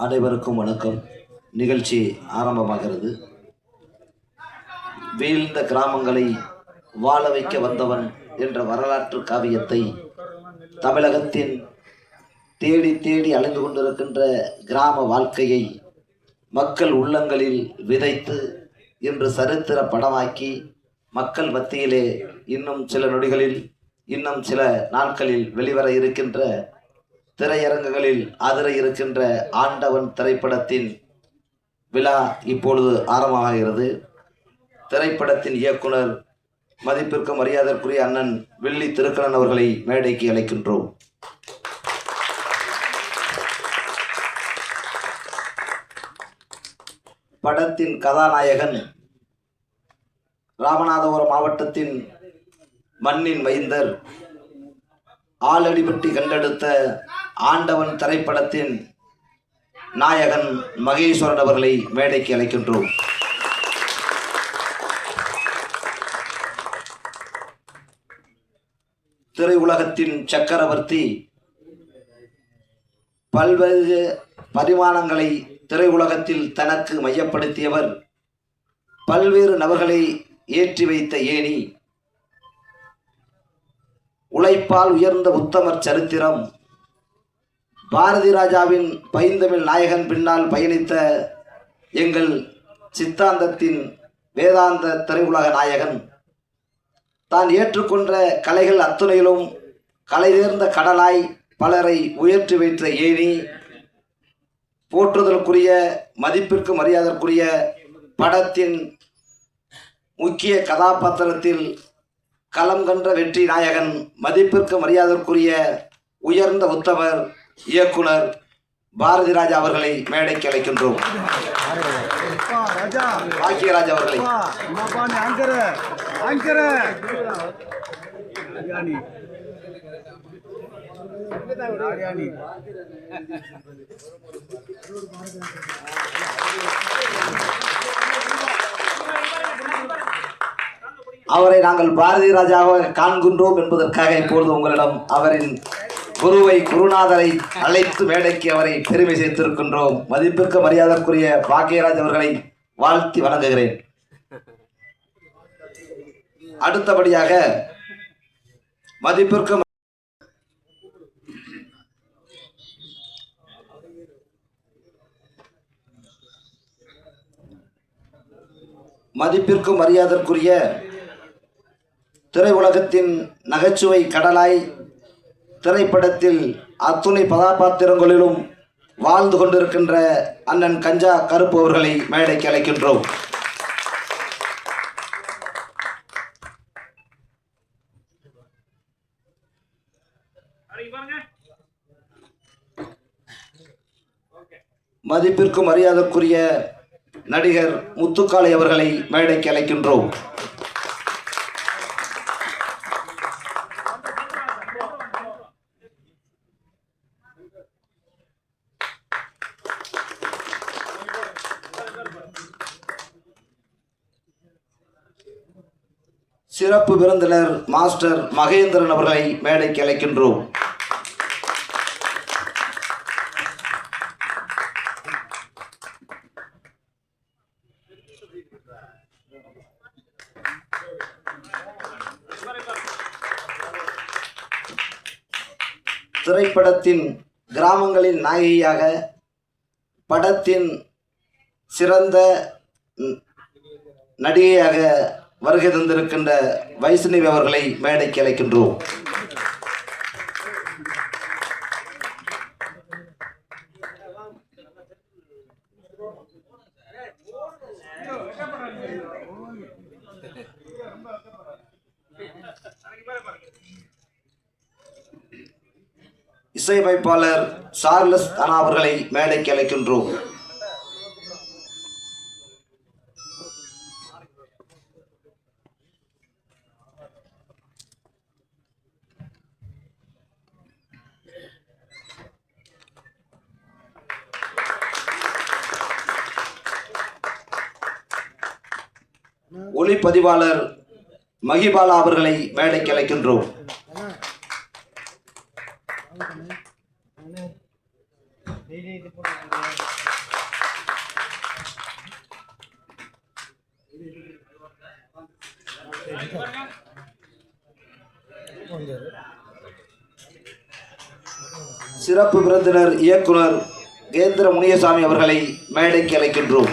அனைவருக்கும் வணக்கம். நிகழ்ச்சி ஆரம்பமாகிறது. வீழ்ந்த கிராமங்களை வாழ வைக்க வந்தவன் என்ற வரலாற்று காவியத்தை தமிழகத்தின் தேடி தேடி அலைந்து கொண்டிருக்கின்ற கிராம வாழ்க்கையை மக்கள் உள்ளங்களில் விதைத்து இன்று சரித்திர படமாக்கி மக்கள் மத்தியிலே இன்னும் சில நொடிகளில் இன்னும் சில நாட்களில் வெளிவர இருக்கின்ற திரையரங்குகளில் அதிர இருக்கின்ற ஆண்டவன் திரைப்படத்தின் விழா இப்பொழுது ஆரம்பமாகிறது. திரைப்படத்தின் இயக்குனர் மதிப்பிற்கும் மரியாதைக்குரிய அண்ணன் வில்லி திருக்கணன் அவர்களை மேடைக்கு அழைக்கின்றோம். படத்தின் கதாநாயகன் ராமநாதபுரம் மாவட்டத்தின் மண்ணின் மைந்தர் ஆலடிப்பட்டி கண்டெடுத்த ஆண்டவன் திரைப்படத்தின் நாயகன் மகேஸ்வரன் அவர்களை மேடைக்கு அழைக்கின்றோம். திரையுலகத்தின் சக்கரவர்த்தி, பல்வேறு பரிமாணங்களை திரையுலகத்தில் தனக்கு மையப்படுத்தியவர், பல்வேறு நபர்களை ஏற்றி வைத்த ஏணி, உழைப்பால் உயர்ந்த உத்தமர் சரித்திரம், பாரதி ராஜாவின் பைந்தமிழ் நாயகன் பின்னால் பயணித்த எங்கள் சித்தாந்தத்தின் வேதாந்த திரையுலக நாயகன், தான் ஏற்றுக்கொண்ட கலைகள் அத்துணையிலும் கலை தேர்ந்த கடலாய் பலரை உயர்த்தி வைத்த ஏணி, போற்றுதலுக்குரிய மதிப்பிற்கு மரியாதைக்குரிய படத்தின் முக்கிய கதாபாத்திரத்தில் களம் கன்ற வெற்றி நாயகன், மதிப்பிற்கு மரியாதைக்குரிய உயர்ந்த உத்தமர் இயக்குனர் பாரதி ராஜா அவர்களை மேடைக்கு அழைக்கின்றோம். பாக்கியராஜ் அவர்களை அவரை நாங்கள் பாரதி ராஜாவாக காண்கின்றோம் என்பதற்காக இப்பொழுது உங்களிடம் அவரின் குருவை குருநாதரை அழைத்து மேடைக்கு அவரை பெருமை சேர்த்திருக்கின்றோம். மதிப்பிற்கு மரியாதைக்குரிய பாக்கியராஜ் அவர்களை வாழ்த்தி வணங்குகிறேன். அடுத்தபடியாக மதிப்பிற்கும் மரியாதைக்குரிய திரையுலகத்தின் நகைச்சுவை கடலாய் திரைப்படத்தில் அத்துணை கதாபாத்திரங்களிலும் வாழ்ந்து கொண்டிருக்கின்ற அண்ணன் கஞ்சா கருப்பு அவர்களை மேடைக்கு அழைக்கின்றோம். மதிப்பிற்கும் மரியாதைக்குரிய நடிகர் முத்துக்காளை அவர்களை மேடைக்கு அழைக்கின்றோம். சிறப்பு விருந்தினர் மாஸ்டர் மகேந்திரன் அவர்களை மேடைக்கு அழைக்கின்றோம். திரைப்படத்தின் கிராமங்களின் நாயகியாக படத்தின் சிறந்த நடிகையாக வருகை தந்திருக்கின்ற வைஷ்ணவி அவர்களை மேடைக்கு அழைக்கின்றோம். இசையமைப்பாளர் சார்லஸ் தானா அவர்களை மேடைக்கு அழைக்கின்றோம். ஒளிப்பதிவாளர் மகிபாலா அவர்களை மேடைக்கு அழைக்கின்றோம். சிறப்பு விருந்தினர் இயக்குனர் கேந்திர முனியசாமி அவர்களை மேடைக்கு அழைக்கின்றோம்.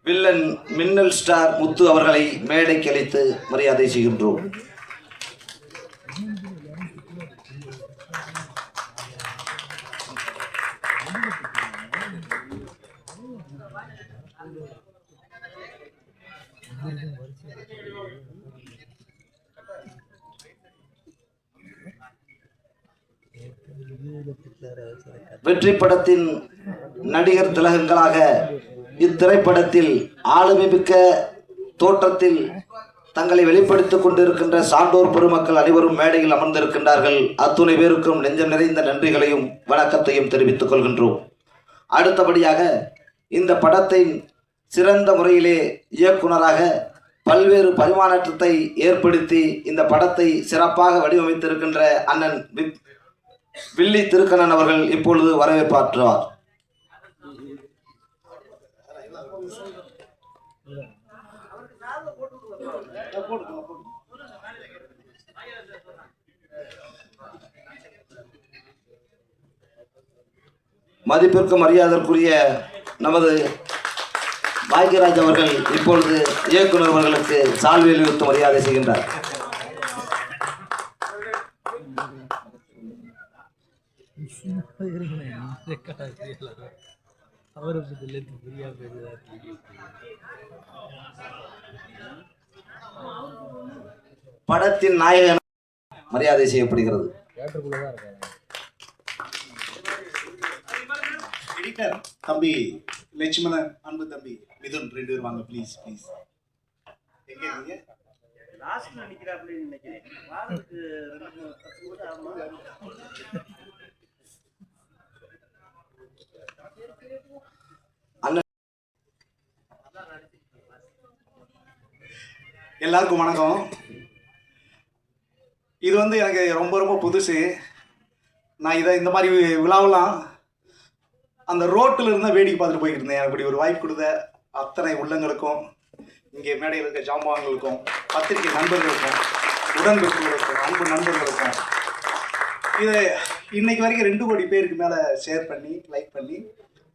வில்லன் மின்னல் ஸ்டார் முத்து அவர்களை மேடைக்கு அழைத்து மரியாதை செய்கின்றோம். வெற்றி படத்தின் நடிகர் திலகங்களாக இத்திரைப்படத்தில் ஆளுமை மிக்க தோற்றத்தில் தங்களை வெளிப்படுத்திக் கொண்டிருக்கின்ற சான்றோர் பெருமக்கள் அனைவரும் மேடையில் அமர்ந்திருக்கின்றார்கள். அத்துணை பேருக்கும் நெஞ்சம் நிறைந்த நன்றிகளையும் வணக்கத்தையும் தெரிவித்துக் கொள்கின்றோம். அடுத்தபடியாக இந்த படத்தின் சிறந்த முறையிலே இயக்குனராக பல்வேறு பரிமாற்றத்தை ஏற்படுத்தி இந்த படத்தை சிறப்பாக வடிவமைத்திருக்கின்ற அண்ணன் வில்லி திருக்கண்ணன் அவர்கள் இப்பொழுது வரவேற்பாற்றுவார். மதிப்பிற்கு மரியாதைக்குரிய நமது பாக்யராஜ் அவர்கள் இப்பொழுது இயக்குனர் அவர்களுக்கு சால்வை அணிவித்து மரியாதை செய்கின்றார். படத்தின் நாயகன் மரியாதை செய்யப்படுகிறது. எடிட்டர் தம்பி லட்சுமணன், அன்பு தம்பி மிதுன் 2 பேர் வாங்க ப்ளீஸ் ப்ளீஸ். எங்க இருக்கீங்க? லாஸ்ட்ல நிக்கிறாப்ல நினைக்கிறேன். வாரத்துக்கு 2 கூட ஆமா. எல்லாருக்கும் வணக்கம். இது வந்து எனக்கு ரொம்ப ரொம்ப புதுசு. நான் இந்த மாதிரி விழாவெல்லாம் அந்த ரோட்டில் இருந்தால் வேடிக்கை பார்த்துட்டு போய்கிட்டு இருந்தேன். அப்படி ஒரு வாய்ப்பு கொடுத்த அத்தனை உள்ளங்களுக்கும், இங்கே மேடையில் இருக்க ஜாம்பவான்களுக்கும், பத்திரிகை நண்பர்களுக்கும், உடன்பிறப்புகளுக்கும், அன்பு நண்பர்களுக்கும், இதை இன்னைக்கு வரைக்கும் 2 கோடி பேருக்கு மேலே ஷேர் பண்ணி லைக் பண்ணி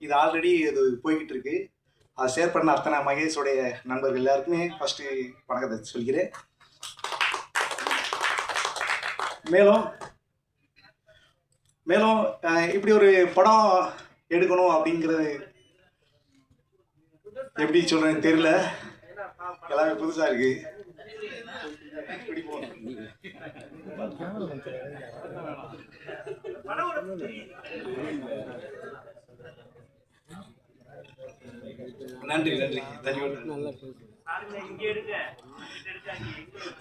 இது ஆல்ரெடி இது போய்கிட்டு இருக்கு. அதை ஷேர் பண்ண அத்தனை மகேஷோடைய நண்பர்கள் எல்லாருக்குமே ஃபஸ்ட்டு வணக்கத்தை சொல்கிறேன். மேலும் மேலும் இப்படி ஒரு படம் எடுக்கணும் அப்படிங்கிறது எப்படி சொல்றேன்னு தெரியல. எல்லாமே புதுசா இருக்கு. நன்றி நன்றி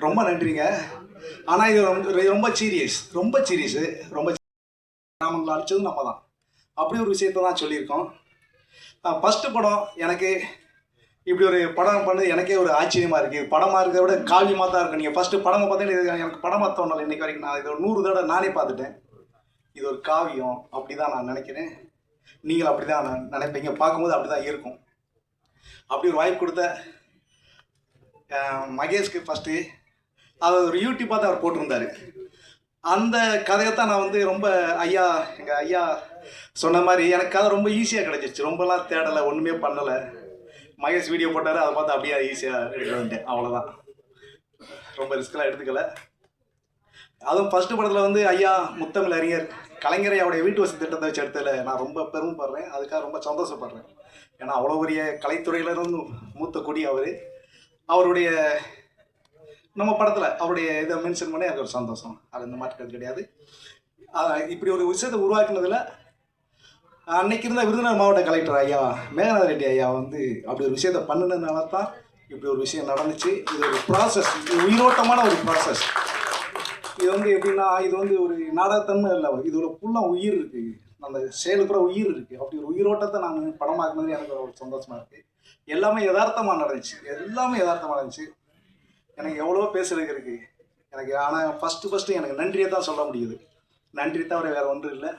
ரொம்ப நன்றிங்க. ஆனா இது ரொம்ப சீரியஸ், ரொம்ப சீரியஸ், ரொம்ப கிராமங்களை அழிச்சதும் நம்ம தான். அப்படி ஒரு விஷயத்த தான் சொல்லியிருக்கோம். ஃபஸ்ட்டு படம் எனக்கு இப்படி ஒரு படம் பண்ணது எனக்கே ஒரு ஆச்சரியமாக இருக்குது. படமாக இருக்கிறத விட காவியமாக தான் இருக்கும். நீங்கள் ஃபஸ்ட்டு படமாக பார்த்தீங்கன்னா எனக்கு படமாக தோணலை. இன்றைக்கி வரைக்கும் நான் இதை 100 தடவை நானே பார்த்துட்டேன். இது ஒரு காவியம் அப்படி தான் நான் நினைக்கிறேன். நீங்கள் அப்படி தான் நினைப்பீங்க. பார்க்கும்போது அப்படி தான் இருக்கும். அப்படி ஒரு வாய்ப்பு கொடுத்த மகேஷ்க்கு ஃபஸ்ட்டு அதை ஒரு யூடியூப்பாக தான் அவர் போட்டிருந்தார். அந்த கதையைத்தான் நான் வந்து ரொம்ப எங்கள் ஐயா சொன்ன மாதிரி எனக்கு கதை ரொம்ப ஈஸியாக கிடச்சிருச்சு. ரொம்பலாம் தேடலை, ஒன்றுமே பண்ணலை. மகேஷ் வீடியோ போட்டார், அதை பார்த்து அப்படியே ஈஸியாக எடுக்க வந்துட்டேன். அவ்வளோதான், ரொம்ப ரிஸ்க்கெலாம் எடுத்துக்கலை. அதுவும் ஃபஸ்ட்டு படத்தில் வந்து ஐயா முத்தமிழ் அறிஞர் கலைஞரை அவருடைய வீட்டு வசதி திட்டத்தை வச்சு எடுத்ததில் நான் ரொம்ப பெருமைப்படுறேன். அதுக்காக ரொம்ப சந்தோஷப்படுறேன். ஏன்னா அவ்வளோ பெரிய கலைத்துறையிலிருந்து மூத்த கொடி அவர். அவருடைய நம்ம படத்தில் அவருடைய இதை மென்ஷன் பண்ணி எனக்கு ஒரு சந்தோஷம். அது இந்த மாற்றது கிடையாது. இப்படி ஒரு விஷயத்தை உருவாக்குனதில் அன்னைக்கு இருந்த விருதுநகர் மாவட்ட கலெக்டர் ஐயா மேகநாத ரெட்டி ஐயா வந்து அப்படி ஒரு விஷயத்தை பண்ணினதுனால தான் இப்படி ஒரு விஷயம் நடந்துச்சு. இது ஒரு ப்ராசஸ், இது உயிரோட்டமான ஒரு ப்ராசஸ். இது வந்து எப்படின்னா இது வந்து ஒரு நாடகத்தன்மை இல்லை, இதோட ஃபுல்லாக உயிர் இருக்குது. அந்த செயலுக்குற உயிர் இருக்குது. அப்படி ஒரு உயிரோட்டத்தை நான் படமாக்குனது எனக்கு ஒரு சந்தோஷமாக இருக்குது. எல்லாமே யதார்த்தமாக நடந்துச்சு. எல்லாமே யதார்த்தமாக இருந்துச்சு. எனக்கு எவ்வளோ பேசுறதுக்கு இருக்குது. எனக்கு. ஆனால் ஃபஸ்ட்டு எனக்கு நன்றியை தான் சொல்ல முடியுது. நன்றி தவிர வேறு ஒன்றும் இல்லை.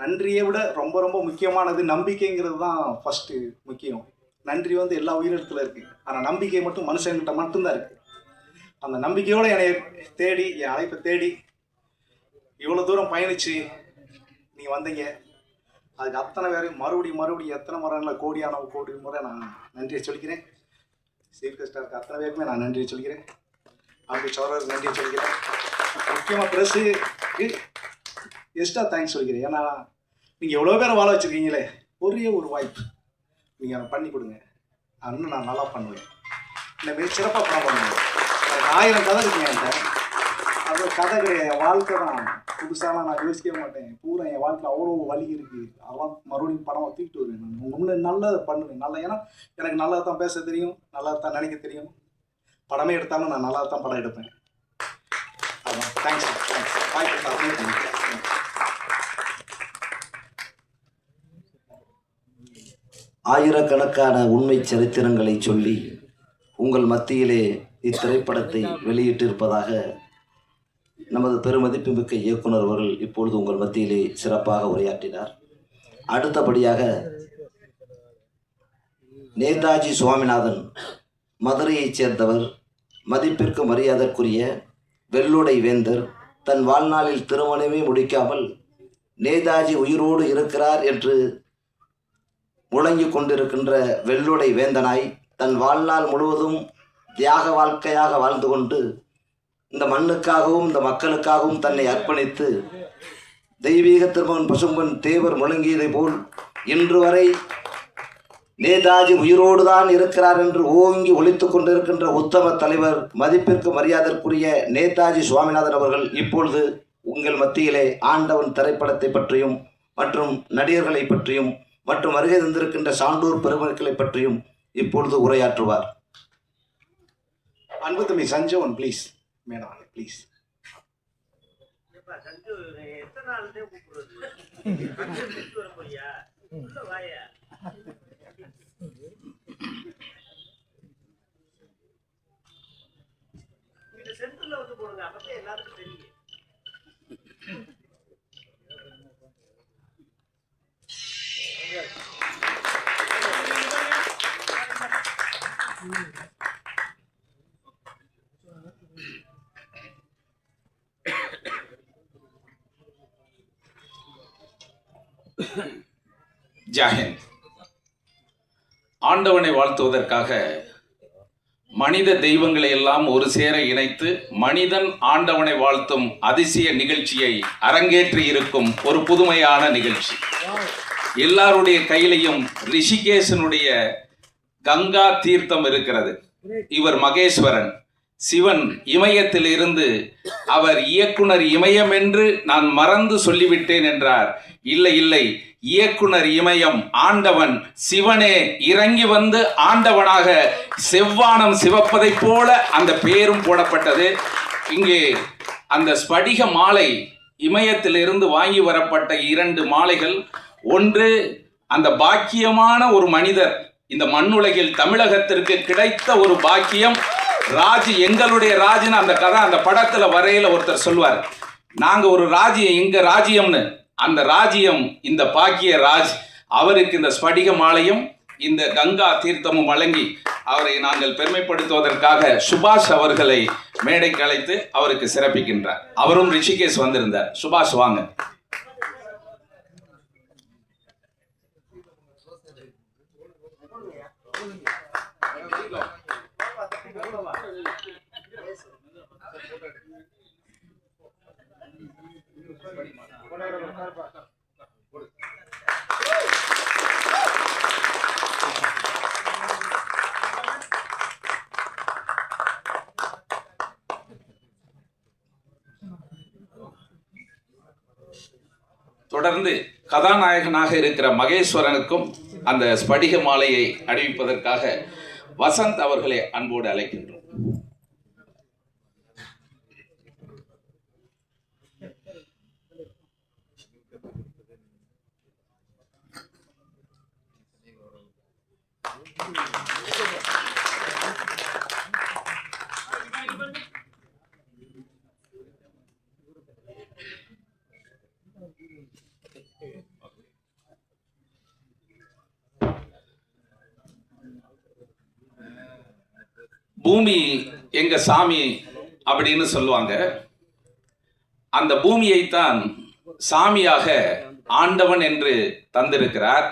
நன்றியை விட ரொம்ப ரொம்ப முக்கியமானது நம்பிக்கைங்கிறது தான் ஃபஸ்ட்டு முக்கியம். நன்றி வந்து எல்லா உயிரினத்தில் இருக்குது. ஆனால் நம்பிக்கை மட்டும் மனுஷங்கிட்ட மட்டும்தான் இருக்குது. அந்த நம்பிக்கையோடு என்னை தேடி, என் அழைப்பை தேடி இவ்வளோ தூரம் பயணித்து நீங்கள் வந்தீங்க. அதுக்கு அத்தனை பேரும் மறுபடியும் எத்தனை முறை கோடி முறை நான் நன்றியை சொல்லிக்கிறேன். சீஃப் கெஸ்டாக இருக்க அத்தனை பேருக்குமே நான் நன்றியை சொல்லிக்கிறேன். அப்படி சோழருக்கு நன்றியை சொல்லிக்கிறேன். முக்கியமாக ப்ரெஸ்ஸுக்கு எக்ஸ்ட்ரா தேங்க்ஸ் சொல்லிக்கிறேன். ஏன்னா நீங்கள் எவ்வளோ பேரை வாழ வச்சுருக்கீங்களே, ஒரே ஒரு வாய்ப்பு நீங்கள் அதை பண்ணி கொடுங்க. இன்னும் நான் நல்லா பண்ணுவேன். இந்தமாரி சிறப்பாக படம் பண்ணுவேன். எனக்கு 1000 கதை இருக்குங்க என்கிட்ட. அது கதை கிடையாது, என் வாழ்க்கை தான். புதுசாலாம் நான் யோசிக்கவே மாட்டேன். பூரா என் வாழ்க்கையில் அவ்வளோ வலி இருக்குது. அதெல்லாம் மறுபடியும் படம் தூக்கிட்டு வருவேன். நான் இன்னும் நல்லதை பண்ணுவேன். நல்லா, ஏன்னா எனக்கு நல்லா தான் பேச தெரியும், நல்லா தான் நினைக்க தெரியும். படமே எடுத்தாலும் நான் நல்லா தான் படம் எடுப்பேன். அதான். தேங்க்ஸ். ஆயிரக்கணக்கான உண்மை சரித்திரங்களை சொல்லி உங்கள் மத்தியிலே இத்திரைப்படத்தை வெளியிட்டிருப்பதாக நமது பெருமதிப்புமிக்க இயக்குனர் அவர்கள் இப்பொழுது உங்கள் மத்தியிலே சிறப்பாக உரையாற்றினார். அடுத்தபடியாக நேதாஜி சுவாமிநாதன் மதுரையைச் சேர்ந்தவர், மதிப்பிற்கு மரியாதைக்குரிய வெள்ளுடை வேந்தர், தன் வாழ்நாளில் திருமணமே முடிக்காமல் நேதாஜி உயிரோடு இருக்கிறார் என்று முழங்கிக் கொண்டிருக்கின்ற வெள்ளுடை வேந்தனாய் தன் வாழ்நாள் முழுவதும் தியாக வாழ்க்கையாக வாழ்ந்து கொண்டு இந்த மண்ணுக்காகவும் இந்த மக்களுக்காகவும் தன்னை அர்ப்பணித்து தெய்வீக திருமகன் பசும்பன் தேவர் முழங்கியதை போல் இன்று வரை நேதாஜி உயிரோடு தான் இருக்கிறார் என்று ஓங்கி ஒலித்துக் கொண்டிருக்கின்ற உத்தம தலைவர், மதிப்பிற்கு மரியாதைக்குரிய நேதாஜி சுவாமிநாதன் அவர்கள் இப்பொழுது உங்கள் மத்தியிலே ஆண்டவன் திரைப்படத்தை பற்றியும் மற்றும் நடிகர்களை பற்றியும் மற்றும் வருகை தந்திருக்கின்ற சான்றோர் பெருமக்களை பற்றியும் இப்பொழுது உரையாற்றுவார். அன்பு தம்பி சஞ்சவன் ப்ளீஸ், மேடம் ப்ளீஸ். சென்டர்ல வந்து போடுங்க, அப்பதான் எல்லாருக்கும் தெரியும். ஜாஹிந்த். ஆண்டவனை வாழ்த்துவதற்காக மனித தெய்வங்களை எல்லாம் ஒரு சேர இணைத்து மனிதன் ஆண்டவனை வாழ்த்தும் அதிசய நிகழ்ச்சியை அரங்கேற்றி இருக்கும் ஒரு புதுமையான நிகழ்ச்சி. எல்லாருடைய கையிலையும் ரிஷிகேசனுடைய கங்கா தீர்த்தம் இருக்கிறது. இவர் மகேஸ்வரன், சிவன் இமயத்தில் இருந்து அவர் இயக்குனர் இமயம் என்று நான் மறந்து சொல்லிவிட்டேன் என்றார். இல்லை இல்லை, இயக்குனர் இமயம் ஆண்டவன் சிவனே இறங்கி வந்து ஆண்டவனாக செவ்வானம் சிவப்பதைப் போல அந்த பேரும் போடப்பட்டது. இங்கே அந்த ஸ்படிக மாலை இமயத்திலிருந்து வாங்கி வரப்பட்ட 2 மாலைகள். ஒன்று, அந்த பாக்கியமான ஒரு மனிதர் இந்த மண்ணுலகில் தமிழகத்திற்கு கிடைத்த ஒரு பாக்கியம். ராஜ், எங்களுடைய ராஜ்னு அந்த கதை அந்த படத்துல வரையில ஒருத்தர் சொல்வார், நாங்க ஒரு ராஜ்யம், எங்க ராஜ்யம்னு. அந்த ராஜ்யம் இந்த பாக்கிய ராஜ். அவருக்கு இந்த ஸ்படிக மாலையும் இந்த கங்கா தீர்த்தமும் வழங்கி அவரை நாங்கள் பெருமைப்படுத்துவதற்காக சுபாஷ் அவர்களை மேடைக்கு அழைத்து அவருக்கு சிறப்பிக்கின்றார். அவரும் ரிஷிகேஷ் வந்திருந்தார். சுபாஷ் வாங்க. தொடர்ந்து கதாநாயகனாக இருக்கிற மகேஸ்வரனுக்கும் அந்த ஸ்படிக மாலையை அணிவிப்பதற்காக வசந்த் அவர்களை அன்போடு அழைக்கின்றோம். பூமி எங்க சாமி அப்படின்னு சொல்லுவாங்க. அந்த பூமியைத்தான் சாமியாக ஆண்டவன் என்று தந்திருக்கிறார்.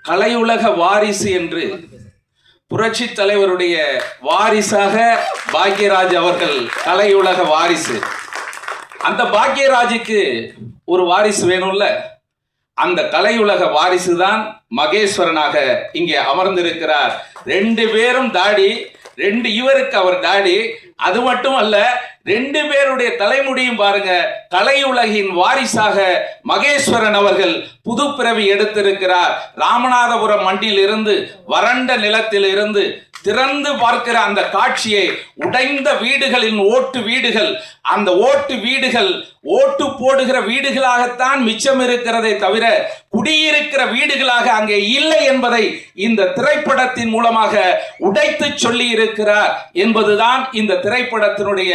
கலையுலக வாரிசு என்று புரட்சி தலைவருடைய வாரிசாக பாக்யராஜ் அவர்கள் கலையுலக வாரிசு. அந்த பாக்யராஜுக்கு ஒரு வாரிசு வேணும்ல, அந்த கலையுலக வாரிசு தான் மகேஸ்வரனாக இங்கே அமர்ந்திருக்கிறார். 2 பேரும் தாடி, இவருக்கு அவர் தாடி. அது மட்டும் அல்ல, 2 பேருடைய தலைமுடியும் பாருங்க. கலையுலகின் வாரிசாக மகேஸ்வரன் அவர்கள் புது பிறவி எடுத்திருக்கிறார். ராமநாதபுரம் மண்ணில் இருந்து, வறண்ட நிலத்தில் இருந்து திறந்து பார்க்கிற அந்த காட்சியை, உடைந்த வீடுகளின் ஓட்டு வீடுகள், அந்த ஓட்டு வீடுகள் ஓட்டு போடுகிற வீடுகளாகத்தான் மிச்சம் இருக்கிறதே தவிர குடியிருக்கிற வீடுகளாக அங்கே இல்லை என்பதை இந்த திரைப்படத்தின் மூலமாக உடைத்து சொல்லி இருக்கிறார் என்பதுதான் இந்த திரைப்படத்தினுடைய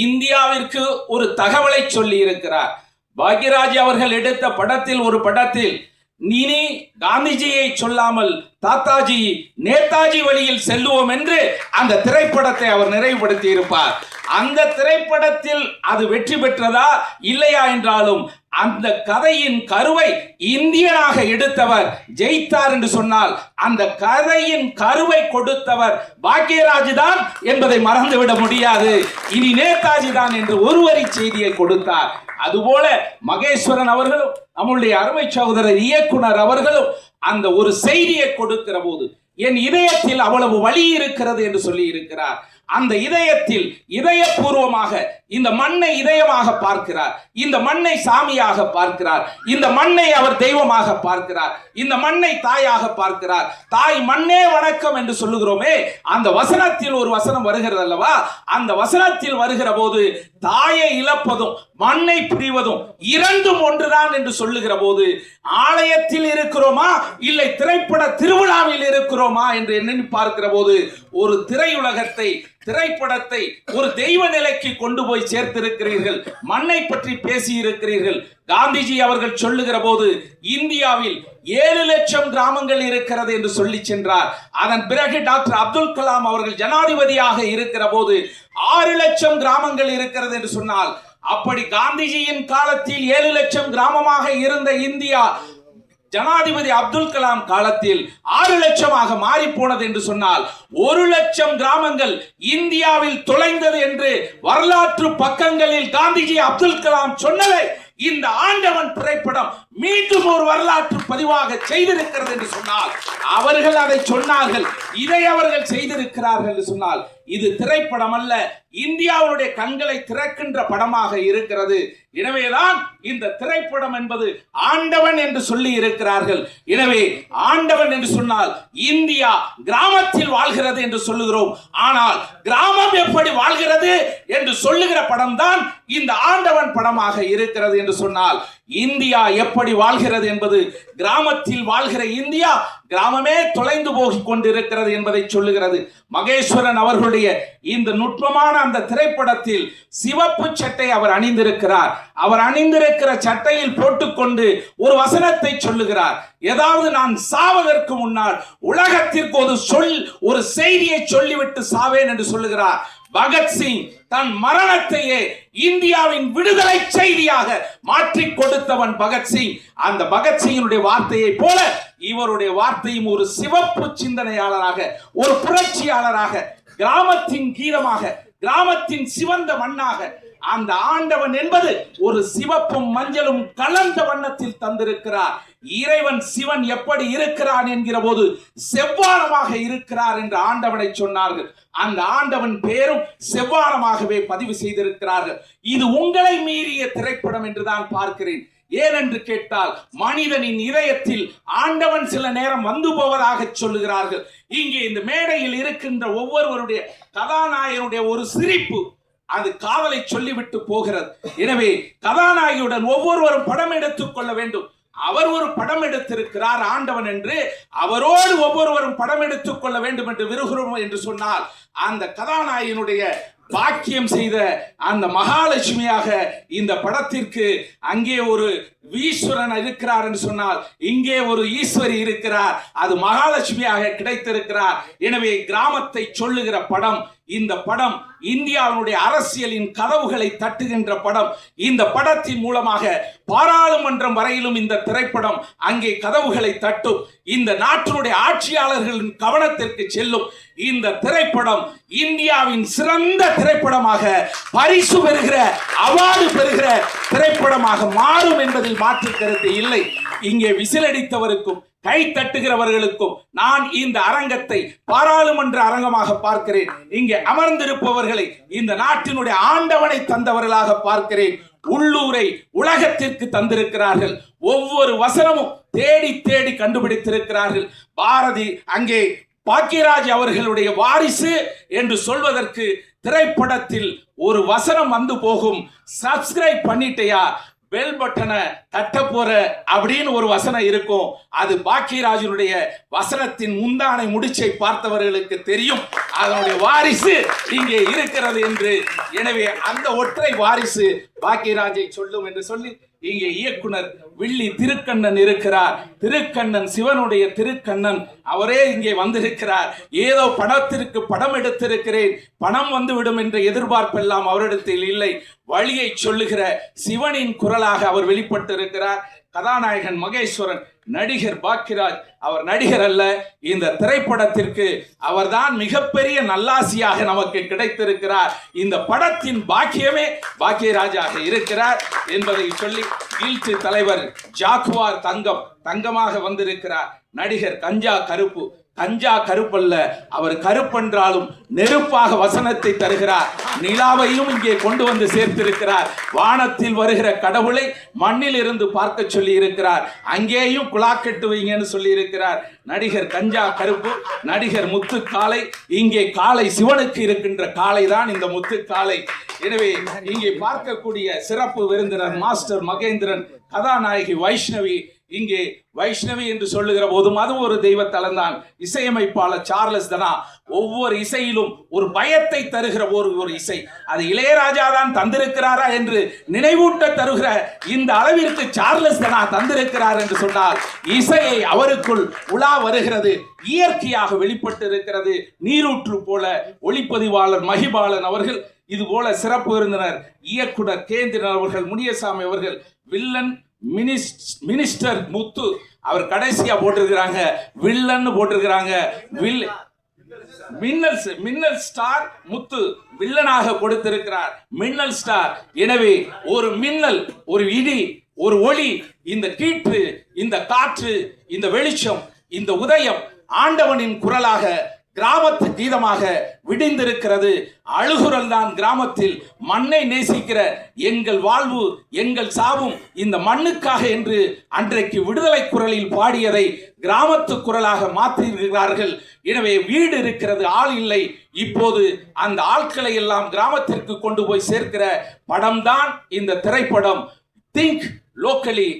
இந்தியாவிற்கு ஒரு தகவலை சொல்லி இருக்கிறார். பாக்யராஜ் அவர்கள் எடுத்த படத்தில், ஒரு படத்தில் இனி காந்திஜியை சொல்லாமல் தாத்தாஜி நேதாஜி வழியில் செல்லுவோம் என்று அந்த திரைப்படத்தை அவர் நிறைவுபடுத்தி இருப்பார். அந்த திரைப்படத்தில் அது வெற்றி பெற்றதா இல்லையா என்றாலும் அந்த கதையின் கருவை இந்தியனாக எடுத்தவர் ஜெயித்தார் என்று சொன்னால் அந்த கதையின் கருவை கொடுத்தவர் பாக்யராஜ் தான் என்பதை மறந்துவிட முடியாது. இனி நேதாஜி தான் என்று ஒரு வரி செய்தியை கொடுத்தார். அதுபோல மகேஸ்வரன் அவர்களும், நம்முடைய அருமை சகோதரர் இயக்குனர் அவர்களும் அந்த ஒரு செய்தியை கொடுக்கிற போது என் இதயத்தில் அவ்வளவு வலி இருக்கிறது என்று சொல்லி இருக்கிறார். அந்த இதயத்தில் இதயபூர்வமாக இந்த மண்ணை இதயமாக பார்க்கிறார், இந்த மண்ணை சாமியாக பார்க்கிறார், இந்த மண்ணை அவர் தெய்வமாக பார்க்கிறார், இந்த மண்ணை தாயாக பார்க்கிறார். தாய் மண்ணே வணக்கம் என்று சொல்லுகிறோமே, அந்த வசனத்தில் ஒரு வசனம் வருகிறது அல்லவா? அந்த வசனத்தில் வருகிற போது தாயை இழப்பதும் மண்ணை பிரிவதும் இரண்டும் ஒன்றுதான் என்று சொல்லுகிற போது ஆலயத்தில் இருக்கிறோமா இல்லை திரைப்பட திருவிழாவில் இருக்கிறோமா என்று எண்ணி பார்க்கிற போது ஒரு திரையுலகத்தை, திரைப்படத்தை ஒரு தெய்வ நிலைக்கு கொண்டு போய் சேர்த்திருக்கிறீர்கள். மண்ணை பற்றி பேசி இருக்கிறீர்கள். காந்திஜி அவர்கள் சொல்லுகிற போது இந்தியாவில் 7 லட்சம் கிராமங்கள் இருக்கிறது என்று சொல்லி சென்றார். அதன் பிறகு டாக்டர் அப்துல் கலாம் அவர்கள் ஜனாதிபதியாக இருக்கிற போது 6 லட்சம் கிராமங்கள் இருக்கிறது என்று சொன்னால், அப்படி காந்திஜியின் காலத்தில் 7 லட்சம் கிராமமாக இருந்த இந்தியா ஜனாதிபதி அப்துல் கலாம் காலத்தில் 6 லட்சமாக மாறி போனது என்று சொன்னால் 1 லட்சம் கிராமங்கள் இந்தியாவில் தொலைந்தது என்று வரலாற்று பக்கங்களில் காந்திஜி அப்துல் கலாம் சொன்னதை இந்த ஆண்டவன் திரைப்படம் மீண்டும் ஒரு வரலாற்று பதிவாக செய்திருக்கிறது என்று சொன்னால், அவர்கள் அதை சொன்னார்கள், இதை அவர்கள் செய்திருக்கிறார்கள் என்று சொன்னால் இது திரைப்படம் அல்ல, இந்தியாவுடைய கண்களை திறக்கின்ற படமாக இருக்கிறது. எனவேதான் இந்த திரைப்படம் என்பது ஆண்டவன் என்று சொல்லி இருக்கிறார்கள். எனவே ஆண்டவன் என்று சொன்னால் இந்தியா கிராமத்தில் வாழ்கிறது என்று சொல்லுகிறோம். ஆனால் கிராமம் எப்படி வாழ்கிறது என்று சொல்லுகிற படம் தான் இந்த ஆண்டவன் படமாக இருக்கிறது என்று சொன்னால், இந்தியா எப்படி வாழ்கிறது என்பது, கிராமத்தில் வாழ்கிற இந்தியா கிராமமே தொலைந்து போகிக் கொண்டிருக்கிறது என்பதை சொல்லுகிறது. மகேஸ்வரன் அவர்களுடைய இந்த நுட்பமான அந்த திரைப்படத்தில் சிவப்பு சட்டை அவர் அணிந்திருக்கிறார். அவர் அணிந்திருக்கிற சட்டையில் போட்டுக்கொண்டு ஒரு வசனத்தை சொல்லுகிறார். ஏதாவது நான் சாவதற்கு முன்னால் உலகத்திற்கு ஒரு செய்தியை சொல்லிவிட்டு சாவேன் என்று சொல்லுகிறார். பகத்சிங் தன் மரணத்தையே இந்தியாவின் விடுதலை செய்தியாக மாற்றி கொடுத்தவன் பகத்சிங். அந்த பகத்சிங்கினுடைய வார்த்தையை போல இவருடைய வார்த்தையும் ஒரு சிவப்பு சிந்தனையாளராக, ஒரு புரட்சியாளராக, கிராமத்தின் கீதமாக, கிராமத்தின் சிவந்த மண்ணாக அந்த ஆண்டவன் என்பது ஒரு சிவப்பும் மஞ்சளும் கலந்த வண்ணத்தில் தந்திருக்கிறார். இறைவன் சிவன் எப்படி இருக்கிறான் என்கிற போது செவ்வானமாக இருக்கிறார் என்று ஆண்டவனை சொன்னார்கள். அந்த ஆண்டவன் பேரும் செவ்வானமாகவே பதிவு செய்திருக்கிறார்கள். இது உங்களை மீறிய திரைப்படம் என்றுதான் பார்க்கிறேன். ஏனென்று கேட்டால் மனிதனின் இதயத்தில் ஆண்டவன் சில நேரம் வந்து போவதாக சொல்லுகிறார்கள். இங்கே இந்த மேடையில் இருக்கின்ற ஒவ்வொருவருடைய கதாநாயகனுடைய ஒரு சிரிப்பு அது காதலை சொல்லிவிட்டு போகிறது. எனவே கதாநாயகியுடன் ஒவ்வொருவரும் படம் எடுத்துக் கொள்ள வேண்டும். அவர் ஒரு படம் எடுத்திருக்கிறார் ஆண்டவன் என்று, அவரோடு ஒவ்வொருவரும் படம் எடுத்துக் கொள்ள வேண்டும் என்று விரும்புகிறோம் என்று சொன்னால், அந்த கதாநாயகனுடைய பாக்கியம் செய்த அந்த மகாலட்சுமியாக இந்த படத்திற்கு அங்கே ஒரு ஈஸ்வரன் இருக்கிறார் என்று சொன்னால் இங்கே ஒரு ஈஸ்வரி இருக்கிறார், அது மகாலட்சுமியாக கிடைத்திருக்கிறார். எனவே கிராமத்தை சொல்லுகிற படம் இந்த படம், இந்தியாவினுடைய அரசியலின் கதவுகளை தட்டுகின்ற படம். இந்த படத்தின் மூலமாக பாராளுமன்றம் வரையிலும் இந்த திரைப்படம் அங்கே கதவுகளை தட்டும். இந்த நாட்டினுடைய ஆட்சியாளர்களின் கவனத்திற்கு செல்லும். இந்த திரைப்படம் இந்தியாவின் சிறந்த திரைப்படமாக, பரிசு பெறுகிற, அவார்டு பெறுகிற திரைப்படமாக மாறும் என்பதில் மாற்று கருத்து இல்லை. இங்கே விசிலடித்தவருக்கும் கை தட்டுகிறவர்களுக்கும் நான் இந்த அரங்கத்தை பாராளுமன்ற அரங்கமாக பார்க்கிறேன். இங்கே அமர்ந்திருப்பவர்களை இந்த நாட்டினுடைய ஆண்டவனை தந்தவர்களாக பார்க்கிறேன். உள்ளூரை உலகத்திற்கு தந்திருக்கிறார்கள். ஒவ்வொரு வசனமும் தேடி தேடி கண்டுபிடித்திருக்கிறார்கள். பாரதி அங்கே பாக்கியராஜ் அவர்களுடைய வாரிசு என்று சொல்வதற்கு திரைப்படத்தில் ஒரு வசனம் வந்து போகும், சப்ஸ்கிரைப் பண்ணிட்டையா, பெல் பட்டனை தட்ட போற அப்படின்னு ஒரு வசனம் இருக்கும். அது பாக்கியராஜனுடைய வசனத்தின் முந்தானை முடிச்சை பார்த்தவர்களுக்கு தெரியும் அதனுடைய வாரிசு இங்கே இருக்கிறது என்று. எனவே அந்த ஒற்றை வாரிசு பாக்கியராஜை சொல்லும் என்று சொல்லி இங்கே இயக்குனர் வில்லி திருக்கண்ணன் இருக்கிறார். திருக்கண்ணன் சிவனுடைய திருக்கண்ணன், அவரே இங்கே வந்திருக்கிறார். ஏதோ படத்திற்கு படம் எடுத்திருக்கிறேன், பணம் வந்துவிடும் என்ற எதிர்பார்ப்பெல்லாம் அவரிடத்தில் இல்லை. வழியை சொல்லுகிற சிவனின் குரலாக அவர் வெளிப்பட்டிருக்கிறார். கதாநாயகன் மகேஸ்வரன், நடிகர் பாக்கியராஜ். அவர் நடிகர் அல்ல, இந்த திரைப்படத்திற்கு அவர்தான் மிகப்பெரிய நல்லாசியாக நமக்கு கிடைத்திருக்கிறார். இந்த படத்தின் பாக்கியமே பாக்கியராஜாக இருக்கிறார் என்பதை சொல்லி வீழ்ச்சி தலைவர் ஜாக்குவார் தங்கமாக வந்திருக்கிறார். நடிகர் கஞ்சா கருப்பு, கஞ்சா கருப்பல்ல, அவர் கருப்பென்றாலும் நெருப்பாக வசனத்தை தருகிறார். நிலாவையும் இங்கே கொண்டு வந்து சேர்த்திருக்கிறார். வானத்தில் வருகிற கடவுளை மண்ணில் இருந்து பார்க்க சொல்லி இருக்கிறார். அங்கேயும் குழாக்கெட்டு வைங்கன்னு சொல்லி இருக்கிறார். நடிகர் கஞ்சா கருப்பு, நடிகர் முத்து காளை. இங்கே காளை சிவனுக்கு இருக்கின்ற காளை தான் இந்த முத்து காளை. எனவே இங்கே பார்க்கக்கூடிய சிறப்பு விருந்தினர் மாஸ்டர் மகேந்திரன், கதாநாயகி வைஷ்ணவி. இங்கே வைஷ்ணவி என்று சொல்லுகிற போதும் அது ஒரு தெய்வத்தலம்தான். இசையமைப்பாளர் சார்லஸ் தனா. ஒவ்வொரு இசையிலும் ஒரு பயத்தை தருகிற ஒரு இசை, அது இளையராஜா தான் தந்திருக்கிறாரா என்று நினைவூட்ட தருகிற இந்த அளவிற்கு சார்லஸ் தனா தந்திருக்கிறார் என்று சொன்னால் இசையை அவருக்குள் உலா வருகிறது, இயற்கையாக வெளிப்பட்டு இருக்கிறது. நீரூற்று போல ஒளிப்பதிவாளர் மகிபாலன் அவர்கள், இது போல சிறப்பு விருந்தினர் இயக்குனர் கேந்திரன் அவர்கள், முனியசாமி அவர்கள், வில்லன் மினிஸ்டர் முத்து. அவர் கடைசியா போட்டிருக்கிறாங்க வில்லன்னு போட்டிருக்கிறாங்க. மின்னல் ஸ்டார் முத்து வில்லனாக கொடுத்திருக்கிறார், மின்னல் ஸ்டார். எனவே ஒரு மின்னல், ஒரு இடி, ஒரு ஒளி, இந்த கீற்று, இந்த காற்று, இந்த வெளிச்சம், இந்த உதயம் ஆண்டவனின் குரலாக, கிராமத்து கீதமாக விடிந்திருக்கிறது. அழுகுரல் தான் கிராமத்தில். மண்ணை நேசிக்கிற எங்கள் வாழ்வு, எங்கள் சாவும் இந்த மண்ணுக்காக என்று அன்றைக்கு விடுதலை குரலில் பாடியதை கிராமத்து குரலாக மாற்றியிருக்கிறார்கள். எனவே வீடு இருக்கிறது, ஆள் இல்லை. இப்போது அந்த ஆட்களை எல்லாம் கிராமத்திற்கு கொண்டு போய் சேர்க்கிற படம்தான் இந்த திரைப்படம். Think locally,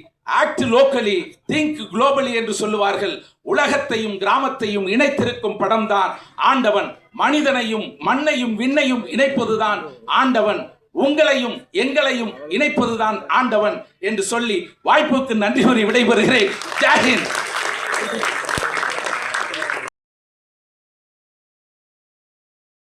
act locally, think globally என்று சொல்லுவார்கள். உலகத்தையும் கிராமத்தையும் இணைத்திருக்கும் படம்தான் ஆண்டவன். மனிதனையும் மண்ணையும் விண்ணையும் இணைப்பதுதான் ஆண்டவன். உங்களையும் எங்களையும் இணைப்பதுதான் ஆண்டவன் என்று சொல்லி வாய்ப்புக்கு நன்றி கூறி விடைபெறுகிறேன். ஜெய் ஹிந்த்.